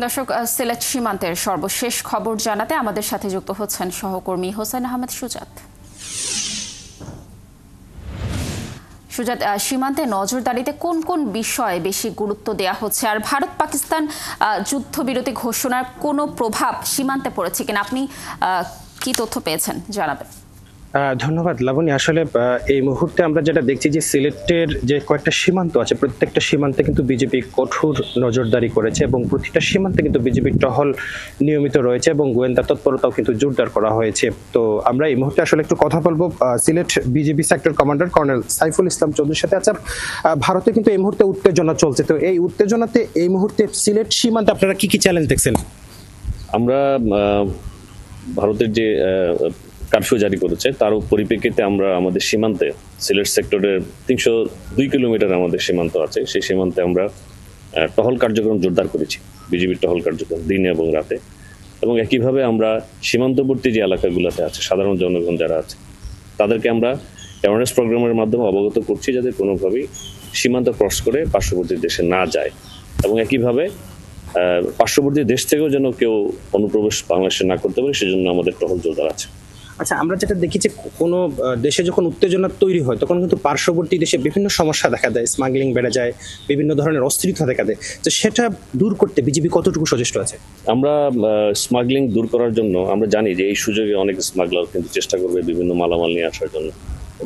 দর্শক, সিলেট সীমান্তের সর্বশেষ খবর জানাতে আমাদের সাথে যুক্ত হচ্ছেন সহকর্মী হোসেন আহমেদ সুজাত। সুজাত, সীমান্তে নজরদারিতে কোন কোন বিষয়ে বেশি গুরুত্ব দেওয়া হচ্ছে, আর ভারত পাকিস্তান যুদ্ধবিরতি ঘোষণার কোনো প্রভাব সীমান্তে পড়েছে কিনা, আপনি কি তথ্য পেয়েছেন জানাবেন। ধন্যবাদ লাবণী। আসলে এই মুহূর্তে আমরা যেটা দেখছি যে সিলেটের যে কয়েকটা সীমান্ত আছে, প্রত্যেকটা সীমান্তে কিন্তু বিজেপি কঠোর নজরদারি করেছে এবং প্রতিটা সীমান্তে কিন্তু বিজেপির টহল নিয়মিত রয়েছে এবং গোয়েন্দা তৎপরতাও কিন্তু জোরদার করা হয়েছে। তো আমরা এই মুহূর্তে আসলে একটু কথা বলবো Sylhet BGB sector commander colonel Saiful Islam চৌধুরীর সাথে। আচ্ছা, ভারতে কিন্তু এই মুহূর্তে উত্তেজনা চলছে, তো এই উত্তেজনাতে এই মুহূর্তে সিলেট সীমান্তে আপনারা কি কি চ্যালেঞ্জ দেখছেন? আমরা ভারতের যে কারফিউ জারি করেছে তার পরিপ্রেক্ষিতে আমরা আমাদের সীমান্তে সিলেট সেক্টরের 302 কিলোমিটার আমাদের সীমান্ত আছে, সেই সীমান্তে আমরা টহল কার্যক্রম জোরদার করেছি, বিজিবির টহল কার্যক্রম দিনে এবং রাতে। এবং একইভাবে আমরা সীমান্তবর্তী যে এলাকাগুলোতে আছে সাধারণ জনগণ যারা আছে তাদেরকে আমরা অ্যাওয়ারনেস প্রোগ্রামের মাধ্যমে অবগত করছি যাতে কোনোভাবেই সীমান্ত ক্রস করে পার্শ্ববর্তী দেশে না যায়, এবং একইভাবে পার্শ্ববর্তী দেশ থেকেও যেন কেউ অনুপ্রবেশ বাংলাদেশে না করতে পারে সেজন্য আমাদের টহল জোরদার আছে। আচ্ছা, আমরা যেটা দেখি যে কোনো দেশে যখন উত্তেজনা তৈরি হয় তখন কিন্তু পার্শ্ববর্তী দেশে বিভিন্ন সমস্যা দেখা দেয়, স্মাগলিং বেড়ে যায়, বিভিন্ন ধরনের অস্থিরতা দেখা দেয়। তো সেটা দূর করতে বিজেপি কতটুকু সচেষ্ট আছে? আমরা স্মাগলিং দূর করার জন্য আমরা জানি যে এই সুযোগে অনেক স্মাগলার কিন্তু চেষ্টা করবে বিভিন্ন মালামাল নিয়ে আসার জন্য,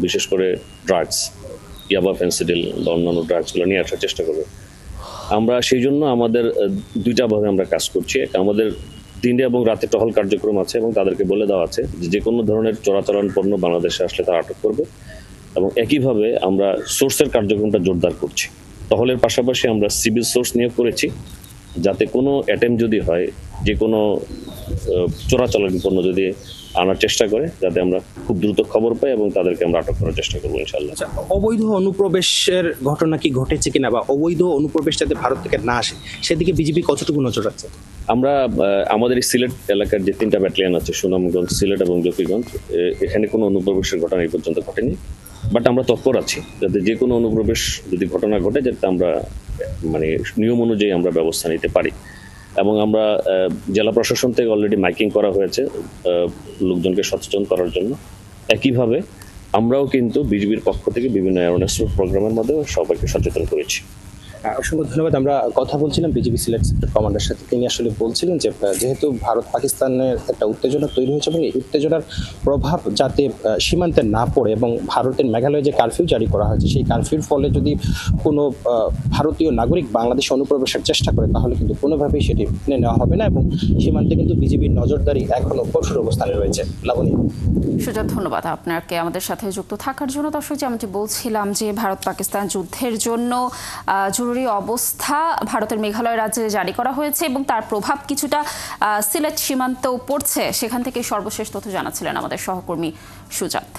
বিশেষ করে ড্রাগস, ইয়াবা, ফেন্সিডিল বা অন্যান্য ড্রাগসগুলো নিয়ে আসার চেষ্টা করবে। আমরা সেই জন্য আমাদের দুইটাভাবে আমরা কাজ করছি। আমাদের দিনে এবং রাতে টহল কার্যক্রম আছে এবং তাদেরকে বলে দেওয়া আছে যে কোনো ধরনের চোরাচালান পণ্য বাংলাদেশে আসলে তারা আটক করবে, এবং একইভাবে আমরা সোর্সের কার্যক্রমটা জোরদার করছি। টহলের পাশাপাশি আমরা সিভিল সোর্স নিয়োগ করেছি যাতে কোনো অ্যাটেম্প যদি হয়, যে কোনো চোরাচালান পণ্য যদি আনার চেষ্টা করে, যাতে আমরা খুব দ্রুত খবর পাই এবং তাদেরকে আমরা আটক করার চেষ্টা করবো ইনশাআল্লাহ। আচ্ছা, অবৈধ অনুপ্রবেশের ঘটনা কি ঘটেছে কিনা বা অবৈধ অনুপ্রবেশ যাতে ভারত থেকে না আসে সেদিকে বিজেপি কতটুকু নজর রাখছে? আমরা আমাদের এই সিলেট এলাকার যে 3টা ব্যাটালিয়ন আছে, সুনামগঞ্জ, সিলেট এবং জকিগঞ্জ, এখানে কোনো অনুপ্রবেশের ঘটনা এই পর্যন্ত ঘটেনি, বাট আমরা তৎপর আছি যাতে যে কোনো অনুপ্রবেশ যদি ঘটনা ঘটে যাতে আমরা মানে নিয়ম অনুযায়ী আমরা ব্যবস্থা নিতে পারি। এবং আমরা জেলা প্রশাসন থেকে অলরেডি মাইকিং করা হয়েছে লোকজনকে সচেতন করার জন্য। একইভাবে আমরাও কিন্তু বিজিবির পক্ষ থেকে বিভিন্ন অ্যাওয়ারনেস প্রোগ্রামের মাধ্যমে সবাইকে সচেতন করেছি। অসংখ্য ধন্যবাদ। আমরা কথা বলছিলাম বিজেপি সিলেট সেক্টর কমান্ডার সাথে। তিনি আসলে বলছিলেন যে যেহেতু ভারত পাকিস্তানের একটা উত্তেজনা তৈরি হয়েছে এবং এই উত্তেজনার প্রভাব যাতে সীমান্তে না পড়ে, এবং ভারতের মেঘালয়ে যে কারফিউ জারি করা হয়েছে সেই কারফিউর ফলে যদি কোনো ভারতীয় নাগরিক বাংলাদেশে অনুপ্রবেশের চেষ্টা করে তাহলে কিন্তু কোনোভাবেই সেটি মেনে নেওয়া হবে না, এবং সীমান্তে কিন্তু বিজেপির নজরদারি এখনো কঠোর অবস্থানে রয়েছে। লাবণী। সুজাত, ধন্যবাদ আপনাকে আমাদের সাথে যুক্ত থাকার জন্য। দর্শক, যেমনটি বলছিলাম যে ভারত পাকিস্তান যুদ্ধের জন্য জরুরি অবস্থা ভারতের মেঘালয় রাজ্যে জারি করা হয়েছে এবং তার প্রভাব কিছুটা সিলেট সীমান্তেও পড়ছে, সেখান থেকে সর্বশেষ তথ্য জানাচ্ছিলেন আমাদের সহকর্মী সুজাত।